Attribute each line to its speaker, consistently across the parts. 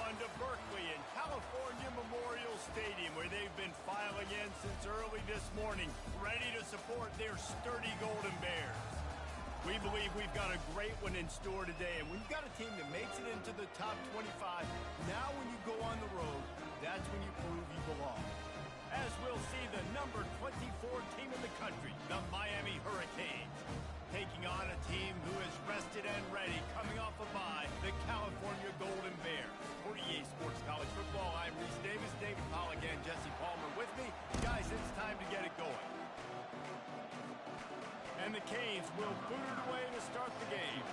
Speaker 1: on to Berkeley and California Memorial Stadium, where they've been filing in since early this morning, ready to support their sturdy Golden Bears. We believe we've got a great one in store today, and when you've got a team that makes it into the top 25, now when you go on the road, that's when you prove you belong. As we'll see the number 24 team in the country, the Miami Hurricanes, taking on a team who is rested and ready, coming off a bye, the California Golden Bears. For EA Sports College Football, I'm Reese Davis, David Pollock, and Jesse Palmer with me. Guys, it's time to get it going. And the Canes will boot it away to start the game.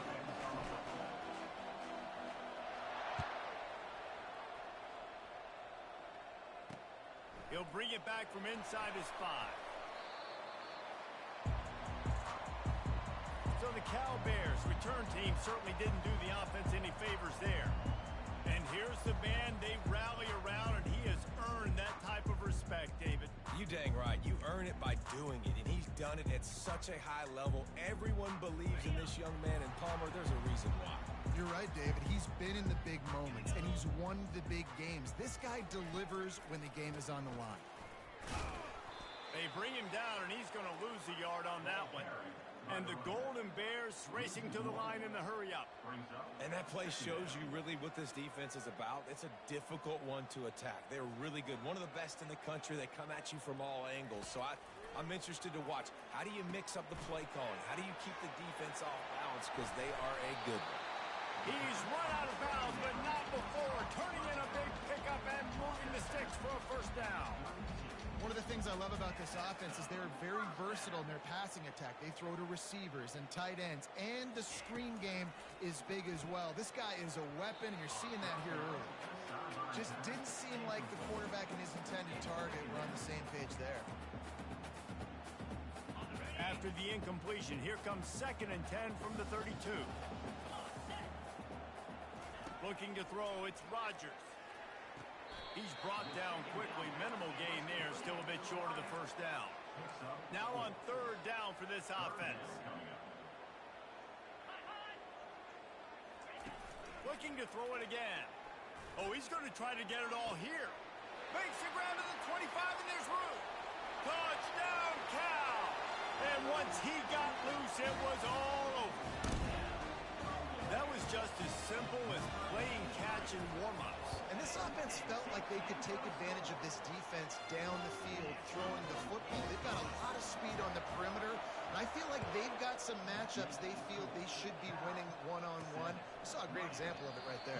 Speaker 1: He'll bring it back from inside his 5. So the Cal Bears return team certainly didn't do the offense any favors there. And here's the man they rally around, and he has earned that type of respect, David.
Speaker 2: You dang right. You earn it by doing it, and he's done it at such a high level. Everyone believes in this young man, and Palmer, there's a reason why.
Speaker 3: You're right, David. He's been in the big moments, and he's won the big games. This guy delivers when the game is on the line.
Speaker 1: They bring him down, and he's going to lose a yard on that one. And the Golden Bears racing to the line in the hurry-up.
Speaker 2: And that play shows you really what this defense is about. It's a difficult one to attack. They're really good. One of the best in the country. They come at you from all angles. So I'm interested to watch. How do you mix up the play calling? How do you keep the defense off balance? Because they are a good one.
Speaker 1: He's run out of bounds, but not before. Turning in a big pickup and moving the sticks for a first down.
Speaker 3: One of the things I love about this offense is they're very versatile in their passing attack. They throw to receivers and tight ends, and the screen game is big as well. This guy is a weapon, and you're seeing that here early. Just didn't seem like the quarterback and his intended target were on the same page there.
Speaker 1: After the incompletion, here comes 2nd and 10 from the 32. Looking to throw, it's Rodgers. He's brought down quickly. Minimal gain there, still a bit short of the first down. Now on 3rd down for this offense. Looking to throw it again. Oh, he's going to try to get it all here. Makes the ground to the 25, and there's room. Touchdown, Cal! And once he got loose, it was all over. That was just as simple as playing catch in warm-ups.
Speaker 3: And this offense felt like they could take advantage of this defense down the field, throwing the football. They've got a lot of speed on the perimeter, and I feel like they've got some matchups they feel they should be winning one-on-one. We saw a great example of it right there.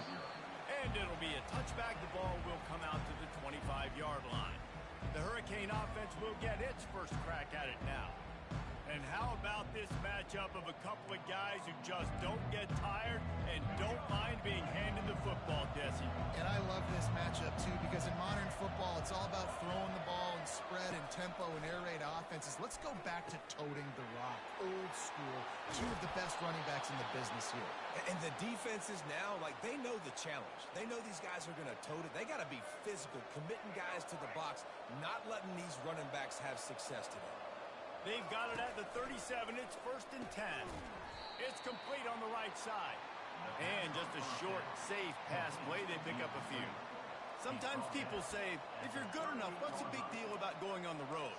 Speaker 1: And it'll be a touchback. The ball will come out to the 25-yard line. The Hurricane offense will get its first crack at it now. And how about this matchup of a couple of guys who just don't get tired and don't mind being handed the football, Jesse?
Speaker 3: And I love this matchup, too, because in modern football, it's all about throwing the ball and spread and tempo and air raid offenses. Let's go back to toting the rock. Old school. 2 of the best running backs in the business here.
Speaker 2: And the defenses now, they know the challenge. They know these guys are going to tote it. They got to be physical, committing guys to the box, not letting these running backs have success today.
Speaker 1: They've got it at the 37. It's 1st and 10. It's complete on the right side. And just a short, safe pass play. They pick up a few. Sometimes people say, if you're good enough, what's the big deal about going on the road?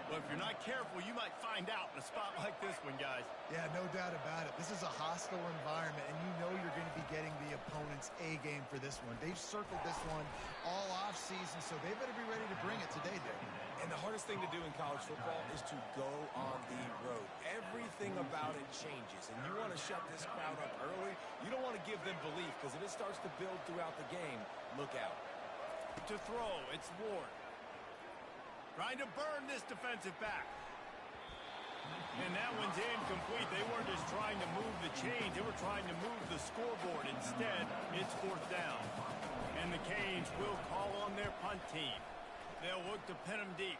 Speaker 1: Well, if you're not careful, you might find out in a spot like this one, guys.
Speaker 3: Yeah, no doubt about it. This is a hostile environment, and you know you're going to be getting the opponent's A game for this one. They've circled this one all offseason, so they better be ready to bring it today, Dave.
Speaker 2: And the hardest thing to do in college football is to go on the road. Everything about it changes, and you want to shut this crowd up early. You don't want to give them belief, because if it starts to build throughout the game, look out.
Speaker 1: To throw, it's Ward. Trying to burn this defensive back. And that one's incomplete. They weren't just trying to move the chains. They were trying to move the scoreboard. Instead, it's 4th down. And the Canes will call on their punt team. They'll look to pin them deep.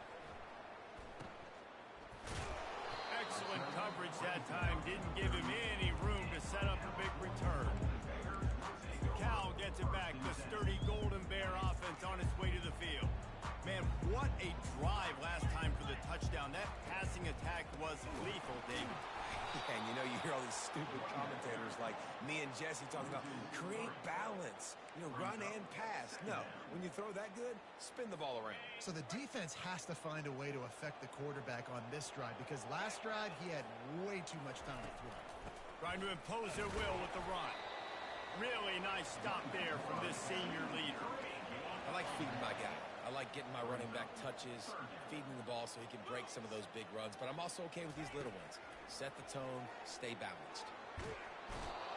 Speaker 1: Excellent coverage that time. Didn't give him any room to set up a big return. Cal gets it back. The sturdy Golden Bear offense on its way to the field. Man, what a drive last time for the touchdown. That passing attack was lethal, David.
Speaker 2: And you know, you hear all these stupid commentators like me and Jesse talking about create balance, you know, run and pass. No, when you throw that good, spin the ball around.
Speaker 3: So the defense has to find a way to affect the quarterback on this drive because last drive he had way too much time to throw.
Speaker 1: Trying to impose their will with the run. Really nice stop there from this senior leader.
Speaker 2: I like feeding my guy. I like getting my running back touches, feeding the ball so he can break some of those big runs. But I'm also okay with these little ones. Set the tone, stay balanced.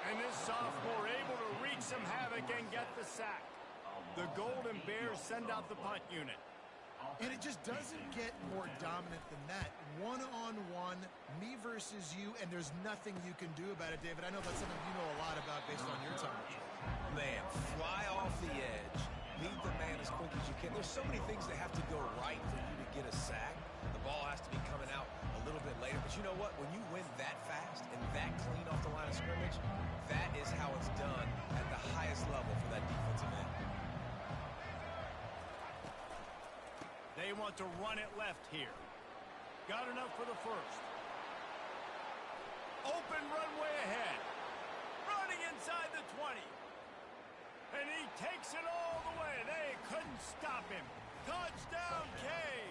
Speaker 1: And this sophomore able to wreak some havoc and get the sack. The Golden Bears send out the punt unit.
Speaker 3: And it just doesn't get more dominant than that. One-on-one, me versus you, and there's nothing you can do about it, David. I know that's something you know a lot about based on your time.
Speaker 2: Man, fly off the edge. Meet the man as quick as you can. There's so many things that have to go right for you to get a sack. The ball has to be coming out a little bit later. But you know what? When you win that fast and that clean off the line of scrimmage, that is how it's done at the highest level for that defensive end.
Speaker 1: They want to run it left here. Got enough for the first. Open runway ahead. Running inside the 20. And he takes it all the way. They couldn't stop him. Touchdown, Canes.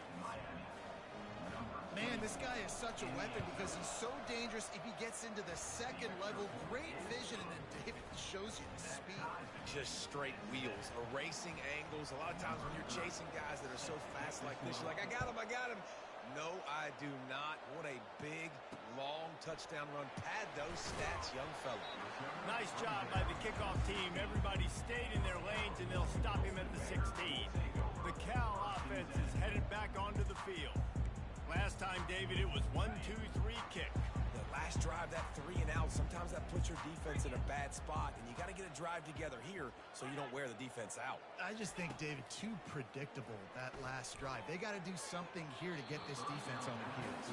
Speaker 3: Man, this guy is such a weapon because he's so dangerous if he gets into the second level. Great vision, and then David shows you the speed.
Speaker 2: Just straight wheels, erasing angles. A lot of times when you're chasing guys that are so fast like this, you're like, I got him, I got him. No, I do not. What a big, long touchdown run. Pad those stats, young fella.
Speaker 1: Nice job by the kickoff team. Everybody stayed in their lanes, and they'll stop him at the 16. The Cal offense is headed back onto the field. Last time, David, it was 1-2-3 kick.
Speaker 2: The last drive, that 3 and out, sometimes that puts your defense in a bad spot, and you got to get a drive together here so you don't wear the defense out.
Speaker 3: I just think, David, too predictable, that last drive. They got to do something here to get this defense on their heels.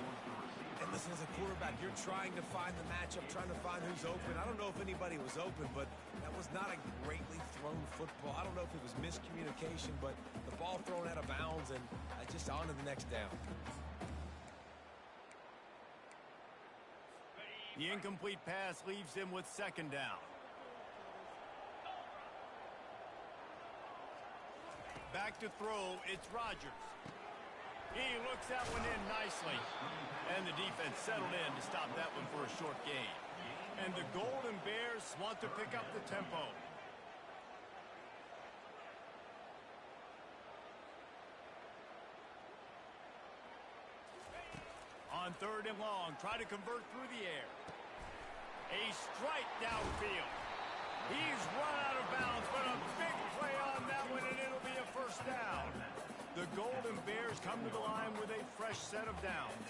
Speaker 2: And listen, as a quarterback, you're trying to find the matchup, trying to find who's open. I don't know if anybody was open, but that was not a greatly thrown football. I don't know if it was miscommunication, but the ball thrown out of bounds and just on to the next down.
Speaker 1: The incomplete pass leaves him with second down. Back to throw, it's Rodgers. He looks that one in nicely. And the defense settled in to stop that one for a short gain. And the Golden Bears want to pick up the tempo. On third and long, try to convert through the air. A strike downfield. He's run out of bounds, but a big play on that one, and it'll be a first down. The Golden Bears come to the line with a fresh set of downs.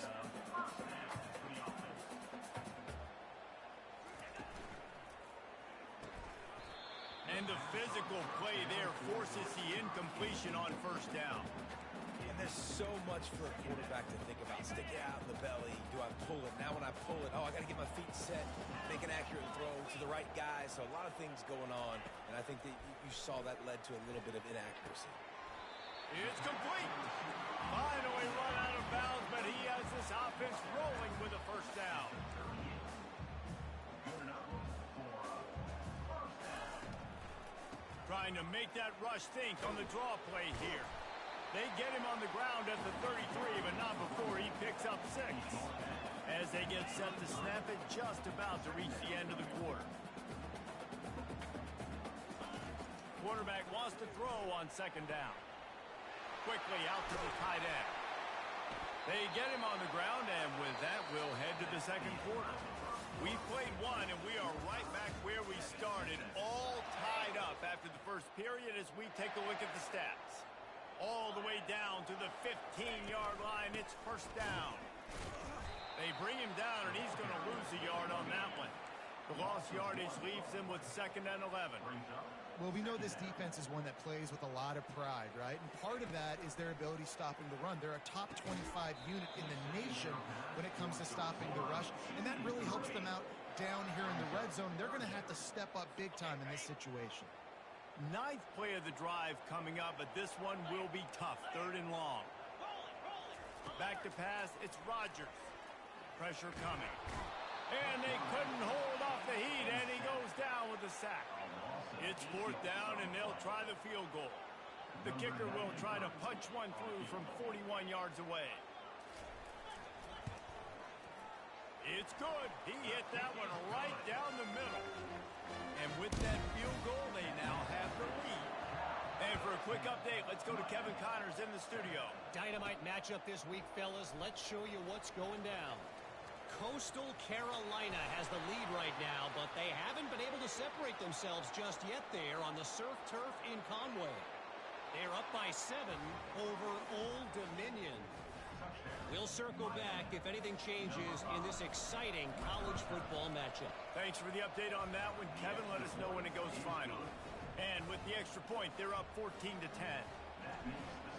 Speaker 1: And the physical play there forces the incompletion on first down.
Speaker 2: And there's so much for a quarterback to think about. Stick it out in the belly. Do I pull it? Now when I pull it, I got to get my feet set, make an accurate throw to the right guy. So a lot of things going on, and I think that you saw that led to a little bit of inaccuracy.
Speaker 1: It's complete. Finally run out of bounds, but he has this offense rolling with a first down. Trying to make that rush think on the draw play here. They get him on the ground at the 33, but not before he picks up 6. As they get set to snap it, just about to reach the end of the quarter. Quarterback wants to throw on second down. Quickly out to the tight end. They get him on the ground, and with that, we'll head to the second quarter. We played one, and we are right back where we started, all tied up after the first period as we take a look at the stats. All the way down to the 15-yard line. It's first down. They bring him down, and he's going to lose a yard on that one. The lost yardage leaves him with 2nd and 11.
Speaker 3: Well, we know this defense is one that plays with a lot of pride, right? And part of that is their ability stopping the run. They're a top 25 unit in the nation when it comes to stopping the rush, and that really helps them out down here in the red zone. They're going to have to step up big time in this situation.
Speaker 1: 9th play of the drive coming up, but this one will be tough. 3rd and long. Back to pass, it's Rodgers. Pressure coming. And they couldn't hold off the heat, and he goes down with a sack. It's 4th down, and they'll try the field goal. The kicker will try to punch one through from 41 yards away. It's good. He hit that one right down the middle. And with that field goal, they now have the lead. And for a quick update, let's go to Kevin Connors in the studio.
Speaker 4: Dynamite matchup this week, fellas. Let's show you what's going down. Coastal Carolina has the lead right now, but they haven't been able to separate themselves just yet there on the surf turf in Conway. They're up by 7 over Old Dominion. We'll circle back if anything changes in this exciting college football matchup.
Speaker 1: Thanks for the update on that one, Kevin. Let us know when it goes final. And with the extra point, they're up 14-10.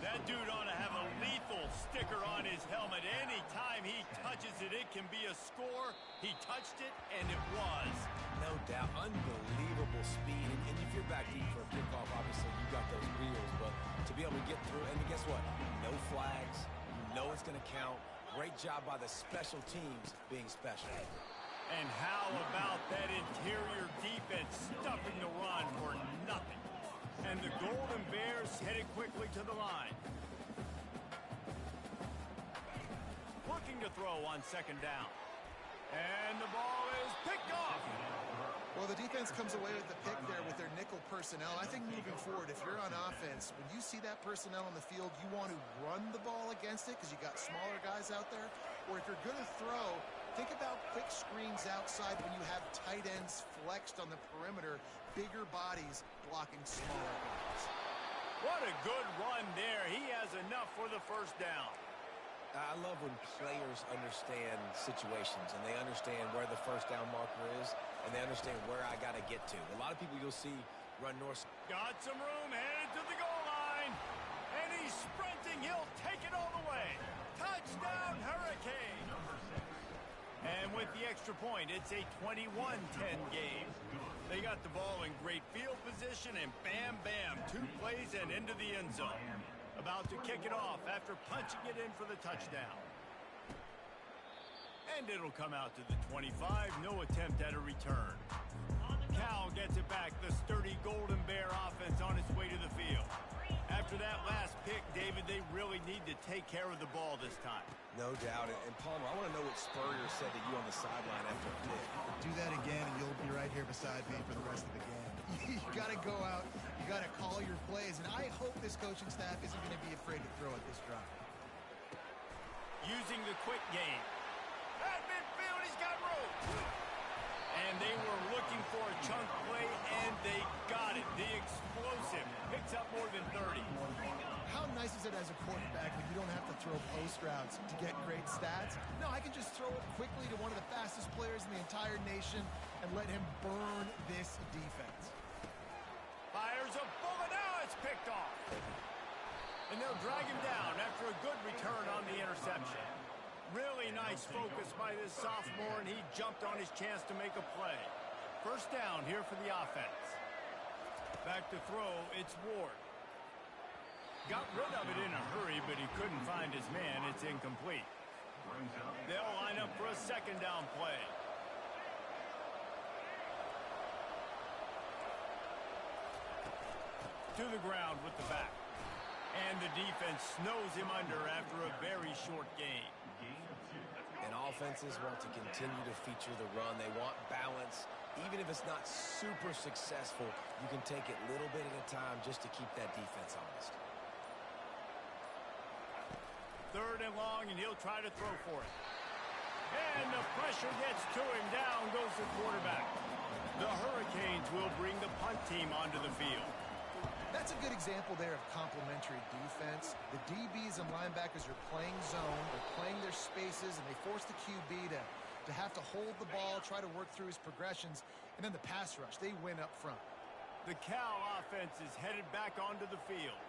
Speaker 1: That dude ought to have a lethal sticker on his helmet. Anytime he touches it, it can be a score. He touched it, and it was.
Speaker 2: No doubt. Unbelievable speed. And if you're back deep for a kickoff, obviously you got those wheels. But to be able to get through, and guess what? No flags. You know it's going to count. Great job by the special teams being special.
Speaker 1: And how about that interior defense stuffing the run for nothing? And the Golden Bears headed quickly to the line. Looking to throw on 2nd down. And the ball is picked off.
Speaker 3: Well, the defense comes away with the pick there with their nickel personnel. I think moving forward, if you're on offense, when you see that personnel on the field, you want to run the ball against it because you got smaller guys out there. Or if you're going to throw, think about quick screens outside when you have tight ends flexed on the perimeter, bigger bodies blocking smaller guys.
Speaker 1: What a good run there. He has enough for the 1st down.
Speaker 2: I love when players understand situations and they understand where the 1st down marker is and they understand where I got to get to. A lot of people you'll see run north.
Speaker 1: Got some room, headed to the goal line. And he's sprinting. He'll take it all the way. Touchdown, Hurricane. And with the extra point, it's a 21-10 game. They got the ball in great field position, and bam, bam, 2 plays and into the end zone. About to kick it off after punching it in for the touchdown. And it'll come out to the 25. No attempt at a return. Cal gets it back. The sturdy Golden Bear offense on its way to the field. After that last pick, David, they really need to take care of the ball this time.
Speaker 2: No doubt. And Palmer, I want to know what Spurrier said to you on the sideline after a pick.
Speaker 3: Do that again, and you'll be right here beside me for the rest of the game. You got to go out. You got to call your plays. And I hope this coaching staff isn't going to be afraid to throw at this drive.
Speaker 1: Using the quick game. At midfield, he's got room. And they were looking for a chunk play, and they got it. The explosive picks up more than 30.
Speaker 3: How nice is it as a quarterback when you don't have to throw post routes to get great stats? No, I can just throw it quickly to one of the fastest players in the entire nation and let him burn this defense.
Speaker 1: Fires a bullet. Now it's picked off. And they'll drag him down after a good return on the interception. Really nice focus by this sophomore, and he jumped on his chance to make a play. 1st down here for the offense. Back to throw, it's Ward. Got rid of it in a hurry, but he couldn't find his man. It's incomplete. They'll line up for a 2nd down play. To the ground with the back. And the defense snows him under after a very short game.
Speaker 2: And offenses want to continue to feature the run. They want balance. Even if it's not super successful, you can take it little bit at a time just to keep that defense honest.
Speaker 1: 3rd and long, and he'll try to throw for it. And the pressure gets to him. Down goes the quarterback. The Hurricanes will bring the punt team onto the field.
Speaker 3: That's a good example there of complementary defense. The DBs and linebackers are playing zone, they're playing their spaces, and they force the QB to have to hold the ball, try to work through his progressions, and then the pass rush, they win up front.
Speaker 1: The Cal offense is headed back onto the field.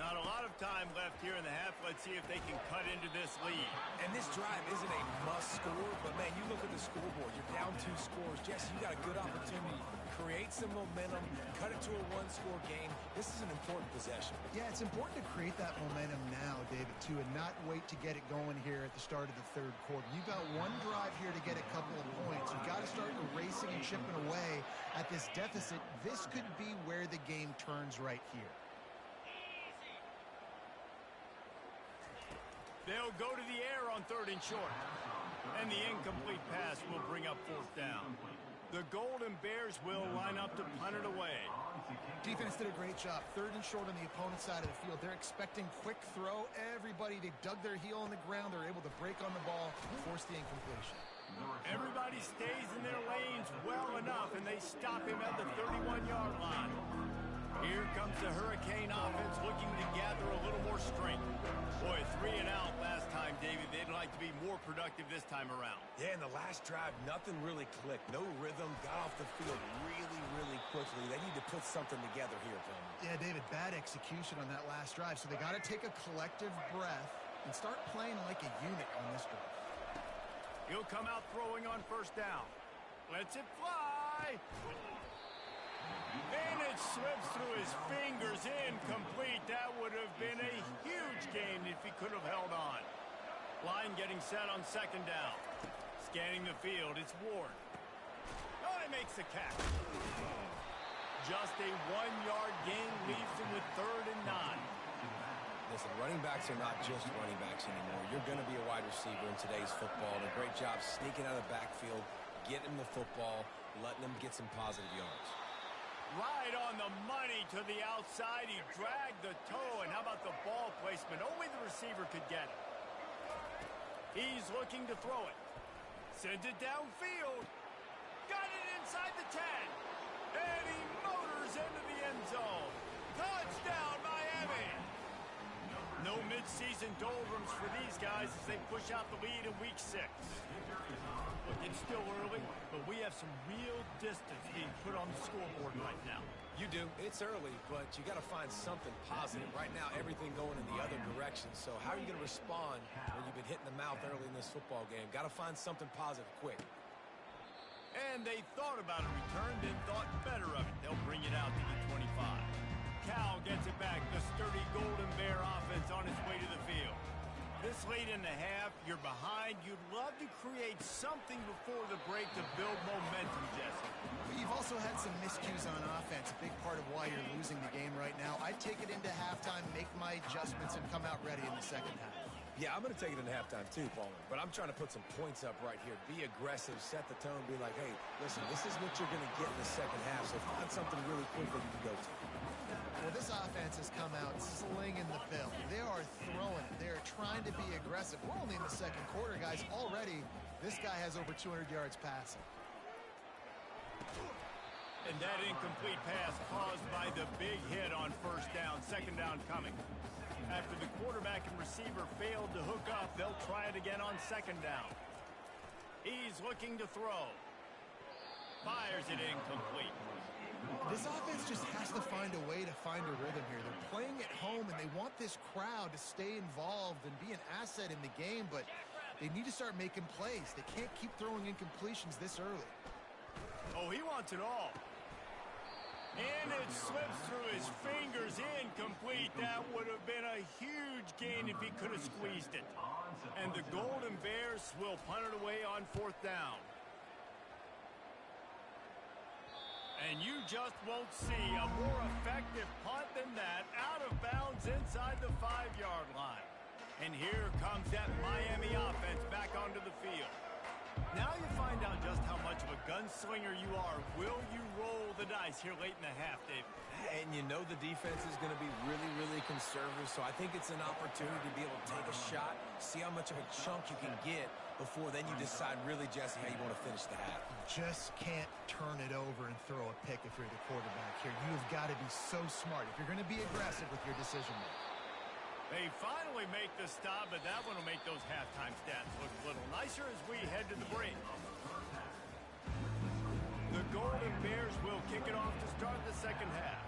Speaker 1: Not a lot of time left here in the half. Let's see if they can cut into this lead.
Speaker 2: And this drive isn't a must score, but man, you look at the scoreboard. You're down 2 scores. Jesse, you got a good opportunity. Create some momentum. Cut it to a 1-score game. This is an important possession.
Speaker 3: Yeah, it's important to create that momentum now, David, too, and not wait to get it going here at the start of the third quarter. You've got one drive here to get a couple of points. You've got to start erasing and chipping away at this deficit. This could be where the game turns right here.
Speaker 1: They'll go to the air on 3rd and short. And the incomplete pass will bring up 4th down. The Golden Bears will line up to punt it away.
Speaker 3: Defense did a great job. 3rd and short on the opponent's side of the field. They're expecting quick throw. Everybody, they dug their heel on the ground. They're able to break on the ball and force the incompletion.
Speaker 1: Everybody stays in their lanes well enough, and they stop him at the 31-yard line. Here comes the Hurricane offense looking to gather a little more strength. Boy, 3 and out last time, David. They'd like to be more productive this time around.
Speaker 2: Yeah, in the last drive, nothing really clicked. No rhythm. Got off the field really quickly. They need to put something together here, Tony.
Speaker 3: Yeah, David, bad execution on that last drive. So they got to take a collective breath and start playing like a unit on this drive.
Speaker 1: He'll come out throwing on 1st down. Lets it fly. And it slips through his fingers, incomplete. That would have been a huge gain if he could have held on. Line getting set on 2nd down. Scanning the field, it's Ward. Oh, he makes the catch. Just a 1-yard gain leaves him with 3rd and 9.
Speaker 2: Listen, running backs are not just running backs anymore. You're going to be a wide receiver in today's football. And a great job sneaking out of the backfield, getting the football, letting them get some positive yards.
Speaker 1: Right on the money to the outside. He dragged the toe, and how about the ball placement? Only the receiver could get it. He's looking to throw it. Sends it downfield. Got it inside the 10. And he motors into the end zone. Touchdown, Miami. No midseason doldrums for these guys as they push out the lead in Week 6. Look, it's still early, but we have some real distance being put on the scoreboard right now.
Speaker 2: You do. It's early, but you got to find something positive. Right now, everything going in the other direction. So how are you going to respond when you've been hit in the mouth early in this football game? Got to find something positive quick.
Speaker 1: And they thought about a return, then thought better of it. They'll bring it out to the 25. Cal gets it back. The sturdy Golden Bear offense on its way to the field. This late in the half, you're behind. You'd love to create something before the break to build momentum, Jesse.
Speaker 3: But you've also had some miscues on offense, a big part of why you're losing the game right now. I'd take it into halftime, make my adjustments, and come out ready in the 2nd half.
Speaker 2: Yeah, I'm going to take it into halftime too, Paul. But I'm trying to put some points up right here. Be aggressive, set the tone, be like, hey, listen, this is what you're going to get in the 2nd half, so find something really quick that you can go to.
Speaker 3: Well, this offense has come out slinging the bill. They are throwing it. They are trying to be aggressive. We're only in the 2nd quarter, guys. Already, this guy has over 200 yards passing.
Speaker 1: And that incomplete pass caused by the big hit on 1st down. 2nd down coming. After the quarterback and receiver failed to hook up, they'll try it again on 2nd down. He's looking to throw. Fires it incomplete.
Speaker 3: This offense just has to find a way to find a rhythm here. They're playing at home, and they want this crowd to stay involved and be an asset in the game, but they need to start making plays. They can't keep throwing incompletions this early.
Speaker 1: Oh, he wants it all. And it slips through his fingers, incomplete. That would have been a huge gain if he could have squeezed it. And the Golden Bears will punt it away on 4th down. And you just won't see a more effective punt than that, out of bounds inside the 5-yard line. And here comes that Miami offense back onto the field. Now you find out just how much of a gunslinger you are. Will you roll the dice here late in the half, David?
Speaker 2: And you know the defense is going to be really conservative, so I think it's an opportunity to be able to take a shot, see how much of a chunk you can get before then you decide really, Jesse, how you want to finish the half.
Speaker 3: Just can't turn it over and throw a pick if you're the quarterback here. You've got to be so smart if you're going to be aggressive with your decision making.
Speaker 1: They finally make the stop, but that one will make those halftime stats look a little nicer as we head to the break. The Golden Bears will kick it off to start the 2nd half.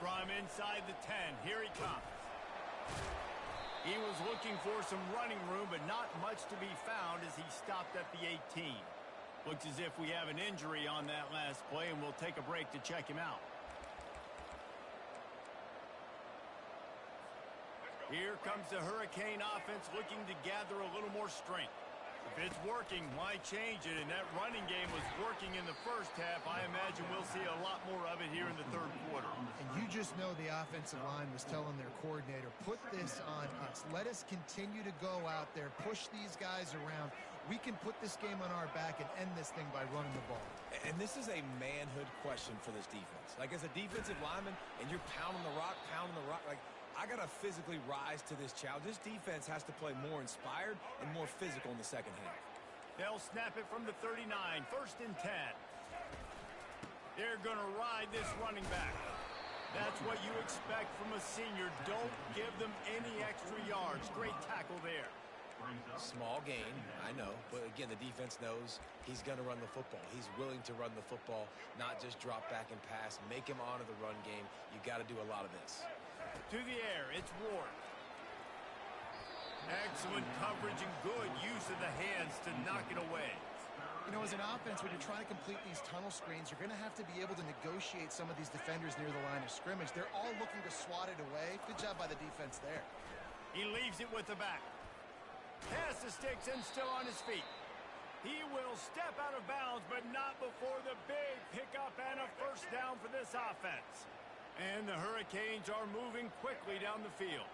Speaker 1: From inside the 10, here he comes. He was looking for some running room, but not much to be found as he stopped at the 18. Looks as if we have an injury on that last play, and we'll take a break to check him out. Here comes the Hurricane offense looking to gather a little more strength. If it's working, why change it? And that running game was working in the first half. I imagine we'll see a lot more of it here in the third quarter.
Speaker 3: And you just know the offensive line was telling their coordinator, put this on us. Let us continue to go out there, push these guys around. We can put this game on our back and end this thing by running the ball.
Speaker 2: And this is a manhood question for this defense. Like, as a defensive lineman, and you're pounding the rock, like, I got to physically rise to this challenge. This defense has to play more inspired and more physical in the second half.
Speaker 1: They'll snap it from the 39, 1st and 10. They're going to ride this running back. That's what you expect from a senior. Don't give them any extra yards. Great tackle there.
Speaker 2: Small gain, I know. But again, the defense knows he's going to run the football. He's willing to run the football, not just drop back and pass. Make him honor the run game. You got to do a lot of this.
Speaker 1: To the air, it's Ward. Excellent coverage and good use of the hands to knock it away.
Speaker 3: You know, as an offense, when you're trying to complete these tunnel screens, you're going to have to be able to negotiate some of these defenders near the line of scrimmage. They're all looking to swat it away. Good job by the defense there.
Speaker 1: He leaves it with the back. Pass the sticks and still on his feet. He will step out of bounds, but not before the big pickup and a first down for this offense. And the Hurricanes are moving quickly down the field.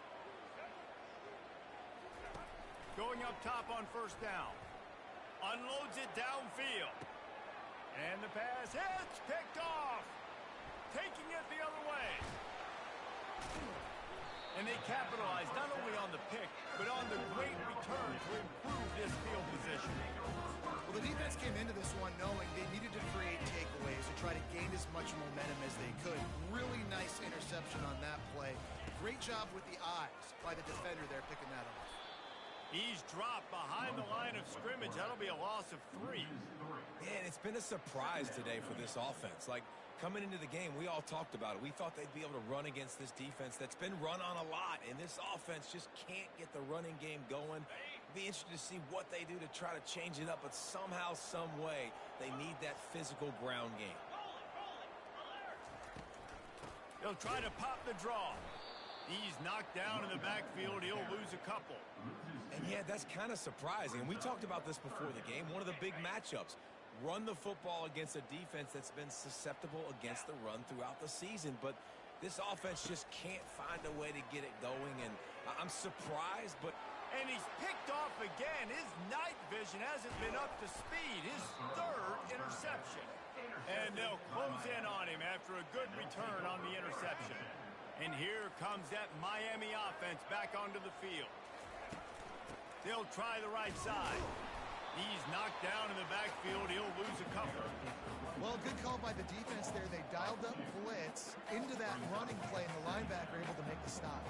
Speaker 1: Going up top on first down. Unloads it downfield. And the pass hits, picked off. Taking it the other way. And they capitalize not only on the pick, but on the great return to improve this field position.
Speaker 3: Well, the defense came into this one knowing they needed to create takeaways to try to gain as much momentum as they could. Really nice interception on that play. Great job with the eyes by the defender there picking that off.
Speaker 1: He's dropped behind the line of scrimmage. That'll be a loss of 3.
Speaker 2: Man, it's been a surprise today for this offense. Like, coming into the game, we all talked about it. We thought they'd be able to run against this defense that's been run on a lot, and this offense just can't get the running game going. Be interested to see what they do to try to change it up, but somehow, some way, they need that physical ground game.
Speaker 1: They'll try to pop the draw. He's knocked down in the backfield. He'll lose a couple.
Speaker 2: And yeah, that's kind of surprising. And we talked about this before the game. One of the big matchups. Run the football against a defense that's been susceptible against the run throughout the season. But this offense just can't find a way to get it going. And I'm surprised, but...
Speaker 1: And he's picked off again. His night vision hasn't been up to speed. His 3rd interception. And they'll close in on him after a good return on the interception. And here comes that Miami offense back onto the field. They'll try the right side. He's knocked down in the backfield. He'll lose a couple.
Speaker 3: Well, good call by the defense there. They dialed up blitz into that running play, and the linebacker able to make the stop.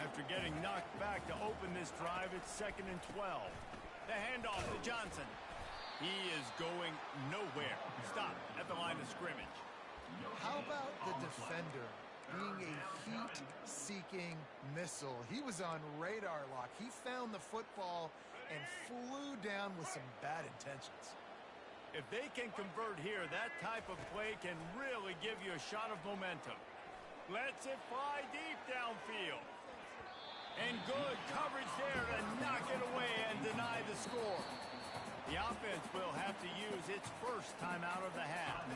Speaker 1: After getting knocked back to open this drive, it's 2nd and 12. The handoff to Johnson. He is going nowhere. Stop at the line of scrimmage.
Speaker 3: How about the defender being a heat-seeking missile? He was on radar lock. He found the football and flew down with some bad intentions.
Speaker 1: If they can convert here, that type of play can really give you a shot of momentum. Lets it fly deep downfield. And good coverage there to knock it away and deny the score. The offense will have to use its first time out of the half.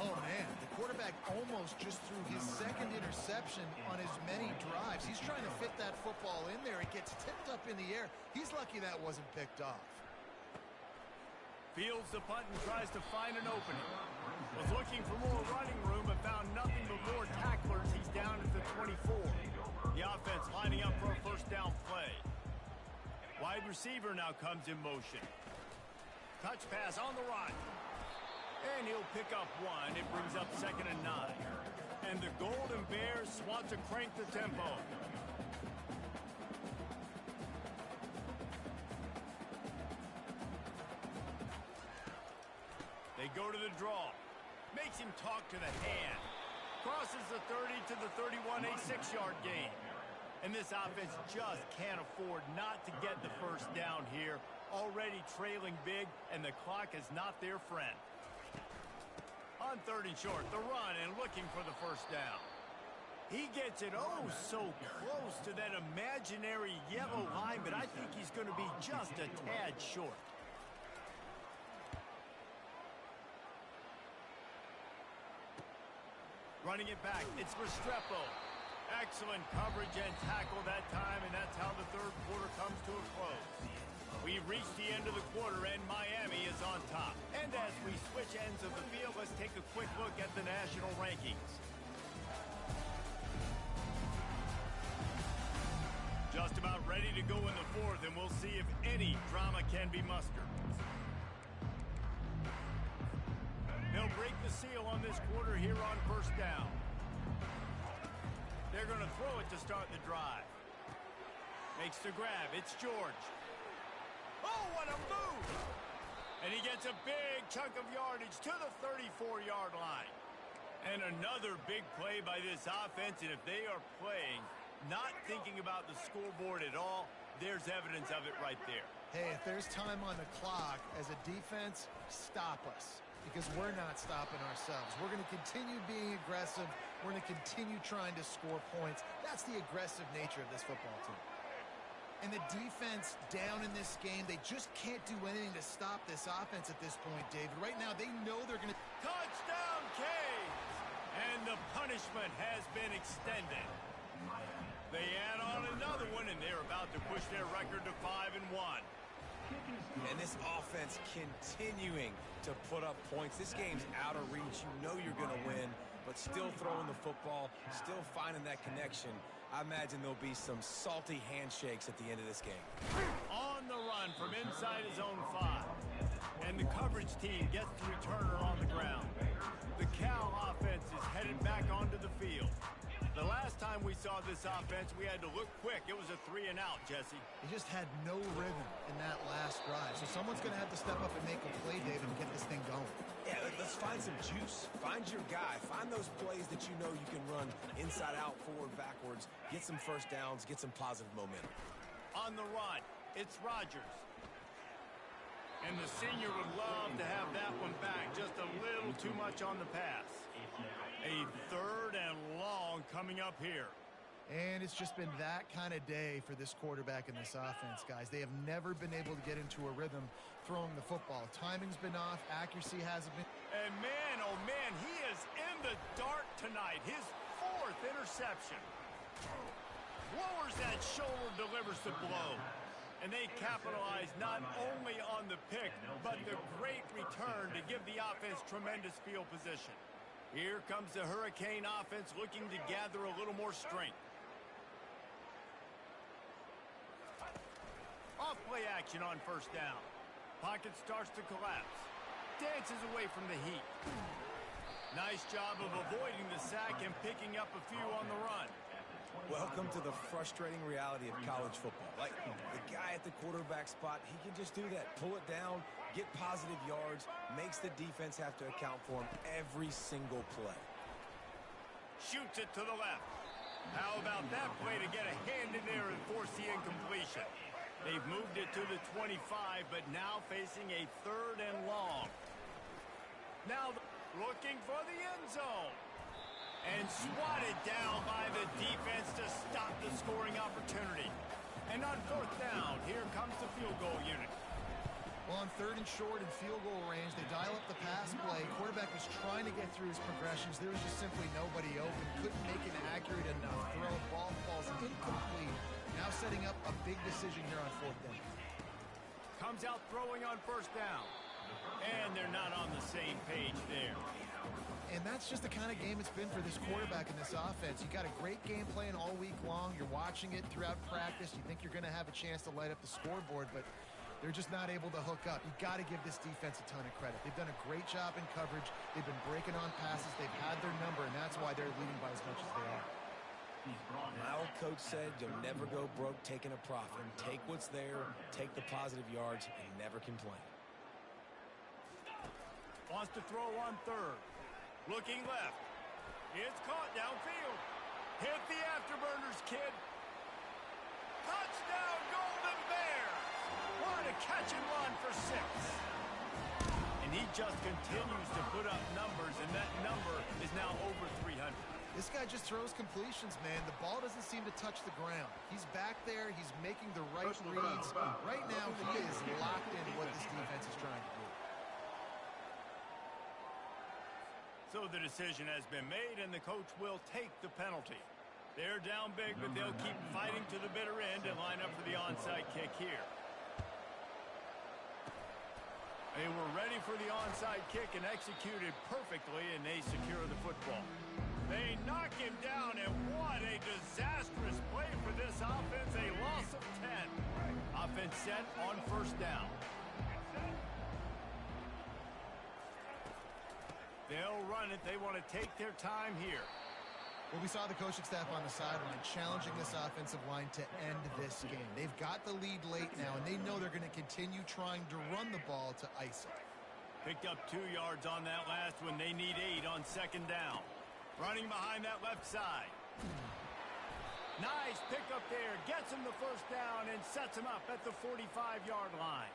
Speaker 3: Oh, man, the quarterback almost just threw his 2nd interception on as many drives. He's trying to fit that football in there. It gets tipped up in the air. He's lucky that wasn't picked off.
Speaker 1: Fields the punt and tries to find an opening. Was looking for more running room but found nothing but more tacklers. He's down at the 24. The offense lining up for a first down play. Wide receiver now comes in motion. Touch pass on the right. And he'll pick up 1. It brings up 2nd and 9. And the Golden Bears want to crank the tempo. They go to the draw. Makes him talk to the hand. Crosses the 30 to the 31, a 6-yard gain. And this offense just can't afford not to get the first down here. Already trailing big, and the clock is not their friend. On 3rd and short, the run and looking for the first down. He gets it so close to that imaginary yellow line, but I think he's going to be just a tad short. Running it back, it's Restrepo. Excellent coverage and tackle that time, and that's how the third quarter comes to a close. We've reached the end of the quarter, and Miami is on top. And as we switch ends of the field, let's take a quick look at the national rankings. Just about ready to go in the fourth, and we'll see if any drama can be mustered. They'll break the seal on this quarter here on first down. They're going to throw it to start the drive. Makes the grab. It's George. Oh, what a move! And he gets a big chunk of yardage to the 34-yard line. And another big play by this offense, and if they are playing, not thinking about the scoreboard at all, there's evidence of it right there.
Speaker 3: Hey, if there's time on the clock, as a defense, stop us. Because we're not stopping ourselves. We're going to continue being aggressive. We're going to continue trying to score points. That's the aggressive nature of this football team. And the defense down in this game, they just can't do anything to stop this offense at this point, David. Right now, they know they're going to...
Speaker 1: Touchdown, Canes! And the punishment has been extended. They add on another one, and they're about to push their record to 5-1.
Speaker 2: And this offense continuing to put up points. This game's out of reach. You know you're going to win, but still throwing the football, still finding that connection. I imagine there'll be some salty handshakes at the end of this game.
Speaker 1: On the run from inside his own 5. And the coverage team gets the returner on the ground. The Cal offense is headed back onto the field. The last time we saw this offense, we had to look quick. It was a 3-and-out, Jesse.
Speaker 3: They just had no rhythm in that last drive. So someone's going to have to step up and make a play, David, and get this thing going.
Speaker 2: Yeah, let's find some juice. Find your guy. Find those plays that you know you can run inside out, forward, backwards. Get some first downs. Get some positive momentum.
Speaker 1: On the run, it's Rodgers. And the senior would love to have that one back. Just a little too much on the pass. A 3rd and long coming up here.
Speaker 3: And it's just been that kind of day for this quarterback and this offense, guys. They have never been able to get into a rhythm throwing the football. Timing's been off. Accuracy hasn't been.
Speaker 1: And man, oh man, he is in the dark tonight. His 4th interception. Lowers that shoulder, delivers the blow. And they capitalize not only on the pick, but the great return to give the offense tremendous field position. Here comes the Hurricane offense looking to gather a little more strength. Off play action on first down. Pocket starts to collapse. Dances away from the heat. Nice job of avoiding the sack and picking up a few on the run.
Speaker 2: Welcome to the frustrating reality of college football. Like, the guy at the quarterback spot, he can just do that. Pull it down, get positive yards, makes the defense have to account for him every single play.
Speaker 1: Shoots it to the left. How about that play to get a hand in there and force the incompletion? They've moved it to the 25, but now facing a 3rd and long. Now looking for the end zone. And swatted down by the defense to stop the scoring opportunity. And on 4th down, here comes the field goal unit.
Speaker 3: Well, on 3rd and short and field goal range, they dial up the pass play. Quarterback was trying to get through his progressions. There was just simply nobody open. Couldn't make an accurate enough throw. Ball falls incomplete. Now setting up a big decision here on 4th down.
Speaker 1: Comes out throwing on first down. And they're not on the same page there.
Speaker 3: And that's just the kind of game it's been for this quarterback and this offense. You got a great game plan all week long. You're watching it throughout practice. You think you're going to have a chance to light up the scoreboard, but they're just not able to hook up. You got to give this defense a ton of credit. They've done a great job in coverage. They've been breaking on passes. They've had their number, and that's why they're leading by as much as they are.
Speaker 2: My old coach said you'll never go broke taking a profit. Take what's there, take the positive yards, and never complain.
Speaker 1: Wants to throw on 3rd. Looking left. It's caught downfield. Hit the afterburners, kid. Touchdown, Golden Bears. What a catch and run for 6. And he just continues to put up numbers, and that number is now over 300.
Speaker 3: This guy just throws completions, man. The ball doesn't seem to touch the ground. He's back there. He's making the right reads. Right now, he is locked in what this defense is trying to do.
Speaker 1: So the decision has been made, and the coach will take the penalty. They're down big, but they'll keep fighting to the bitter end and line up for the onside kick here. They were ready for the onside kick and executed perfectly, and they secure the football. They knock him down, and what a disastrous play for this offense. A loss of 10. Offense set on first down. They'll run it. They want to take their time here.
Speaker 3: Well, we saw the coaching staff on the sideline challenging this offensive line to end this game. They've got the lead late now, and they know they're going to continue trying to run the ball to ice it.
Speaker 1: Picked up 2 yards on that last one. They need 8 on second down. Running behind that left side. Nice pickup there. Gets him the first down and sets him up at the 45-yard line.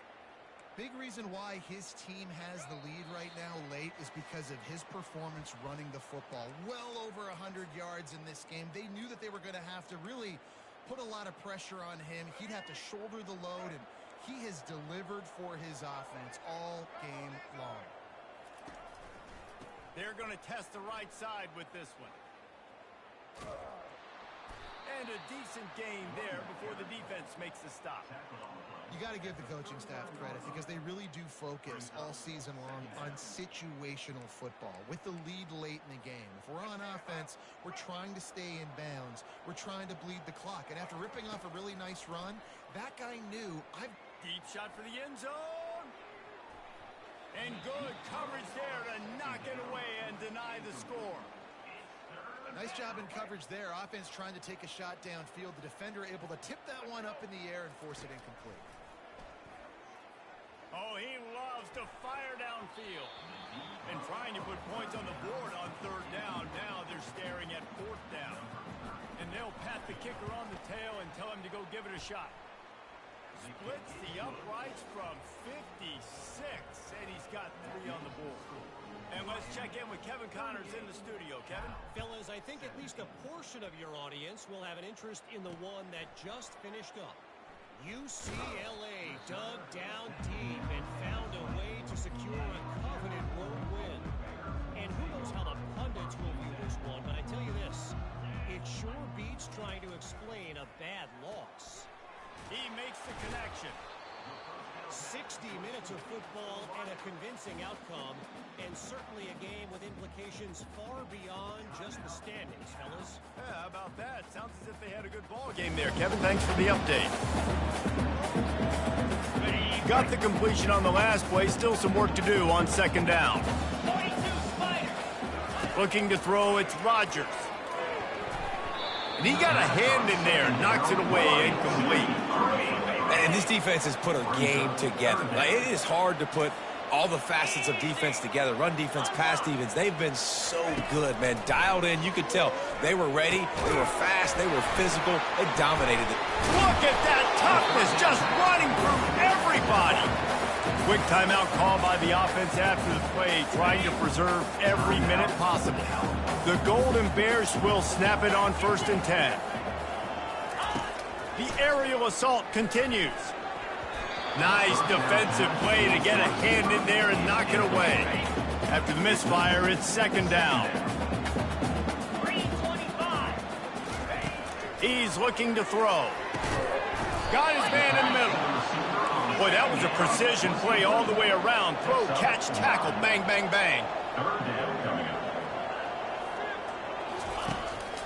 Speaker 3: Big reason why his team has the lead right now late is because of his performance running the football. Well over 100 yards in this game. They knew that they were going to have to really put a lot of pressure on him. He'd have to shoulder the load, and he has delivered for his offense all game long.
Speaker 1: They're going to test the right side with this one. And a decent gain there before the defense makes the stop.
Speaker 3: You got to give the coaching staff credit because they really do focus all season long on situational football with the lead late in the game. If we're on offense, we're trying to stay in bounds. We're trying to bleed the clock. And after ripping off a really nice run, that guy knew
Speaker 1: Deep shot for the end zone. And good coverage there to knock it away and deny the score.
Speaker 3: Nice job in coverage there. Offense trying to take a shot downfield. The defender able to tip that one up in the air and force it incomplete.
Speaker 1: Oh, he loves to fire downfield. And trying to put points on the board on third down. Now they're staring at fourth down. And they'll pat the kicker on the tail and tell him to go give it a shot. Splits the uprights from 56, and he's got 3 on the board. And let's check in with Kevin Connors in the studio. Kevin?
Speaker 4: Fellas, I think at least a portion of your audience will have an interest in the one that just finished up. UCLA dug down deep and found a way to secure a coveted road win. And who knows how the pundits will view this one, but I tell you this, it sure beats trying to explain a bad loss.
Speaker 1: He makes the connection.
Speaker 4: 60 minutes of football and a convincing outcome, and certainly a game with implications far beyond just the standings, fellas.
Speaker 1: Yeah, how about that? Sounds as if they had a good ball game there. Kevin, thanks for the update. Got the completion on the last play. Still some work to do on second down.
Speaker 5: 42 Spider.
Speaker 1: Looking to throw, it's Rodgers. And he got a hand in there, knocks it away, incomplete.
Speaker 2: And this defense has put a game together. Like, it is hard to put all the facets of defense together. Run defense, pass defense. They've been so good, man. Dialed in. You could tell they were ready. They were fast. They were physical. They dominated it.
Speaker 1: Look at that toughness, just running through everybody. Quick timeout call by the offense after the play, trying to preserve every minute possible. The Golden Bears will snap it on 1st and 10. The aerial assault continues. Nice defensive play to get a hand in there and knock it away. After the misfire, it's second down.
Speaker 5: 325.
Speaker 1: He's looking to throw. Got his man in the middle. Boy, that was a precision play all the way around. Throw, catch, tackle, bang, bang, bang.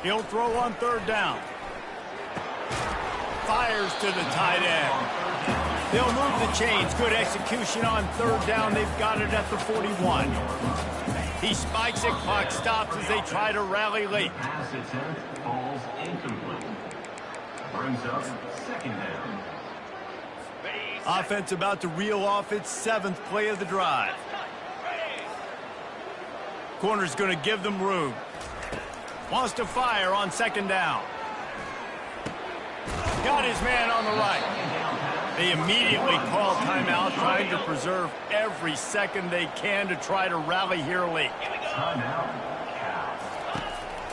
Speaker 1: He'll throw on third down. Fires to the tight end. They'll move the chains. Good execution on third down. They've got it at the 41. He spikes it. Clock stops as they try to rally late.
Speaker 6: Pass attempt falls incomplete. Brings up second down.
Speaker 1: Offense about to reel off its 7th play of the drive. Corner's going to give them room. Wants to fire on second down. Got his man on the right. They immediately call timeout, trying to preserve every second they can to try to rally here late.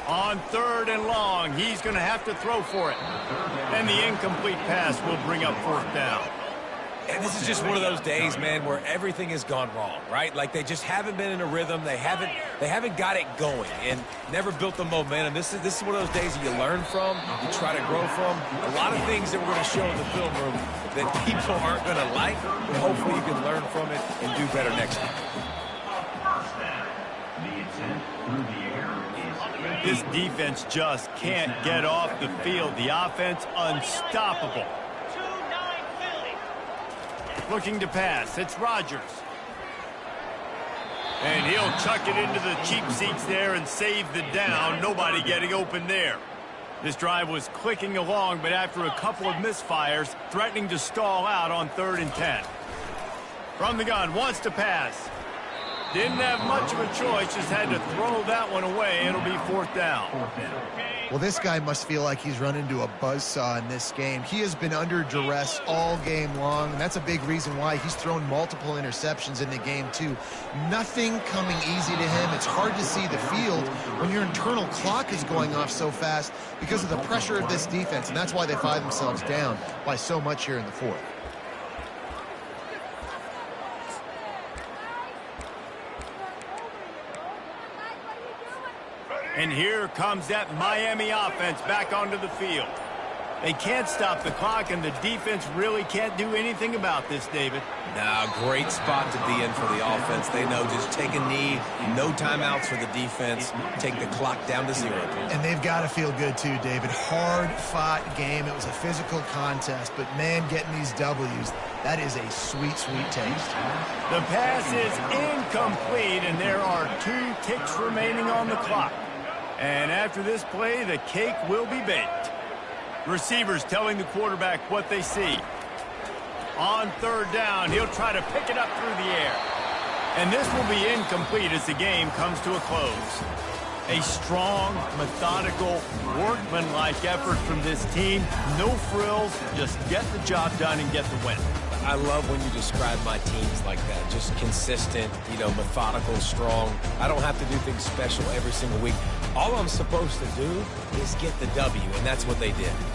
Speaker 1: On 3rd and long, he's going to have to throw for it. And the incomplete pass will bring up 4th down.
Speaker 2: And this is just one of those days, man, where everything has gone wrong, right? Like they just haven't been in a rhythm. They haven't got it going and never built the momentum. This is one of those days that you learn from, you try to grow from. A lot of things that we're going to show in the film room that people aren't going to like, but hopefully you can learn from it and do better next time.
Speaker 1: This defense just can't get off the field. The offense unstoppable. Looking to pass. It's Rodgers. And he'll chuck it into the cheap seats there and save the down. Nobody getting open there. This drive was clicking along, but after a couple of misfires, threatening to stall out on 3rd and 10. From the gun, wants to pass. Didn't have much of a choice, just had to throw that one away. It'll be 4th down.
Speaker 3: Well, this guy must feel like he's run into a buzzsaw in this game. He has been under duress all game long, and that's a big reason why he's thrown multiple interceptions in the game, too. Nothing coming easy to him. It's hard to see the field when your internal clock is going off so fast because of the pressure of this defense, and that's why they find themselves down by so much here in the 4th.
Speaker 1: And here comes that Miami offense back onto the field. They can't stop the clock, and the defense really can't do anything about this, David.
Speaker 2: Nah, great spot to be in for the offense. They know just take a knee, no timeouts for the defense, take the clock down to 0.
Speaker 3: And they've got to feel good, too, David. Hard-fought game. It was a physical contest, but, man, getting these W's, that is a sweet, sweet taste.
Speaker 1: The pass is incomplete, and there are 2 ticks remaining on the clock. And after this play, the cake will be baked. Receivers telling the quarterback what they see. On 3rd down, he'll try to pick it up through the air. And this will be incomplete as the game comes to a close. A strong, methodical, workmanlike effort from this team. No frills, just get the job done and get the win.
Speaker 2: I love when you describe my teams like that. Just consistent, methodical, strong. I don't have to do things special every single week. All I'm supposed to do is get the W, and that's what they did.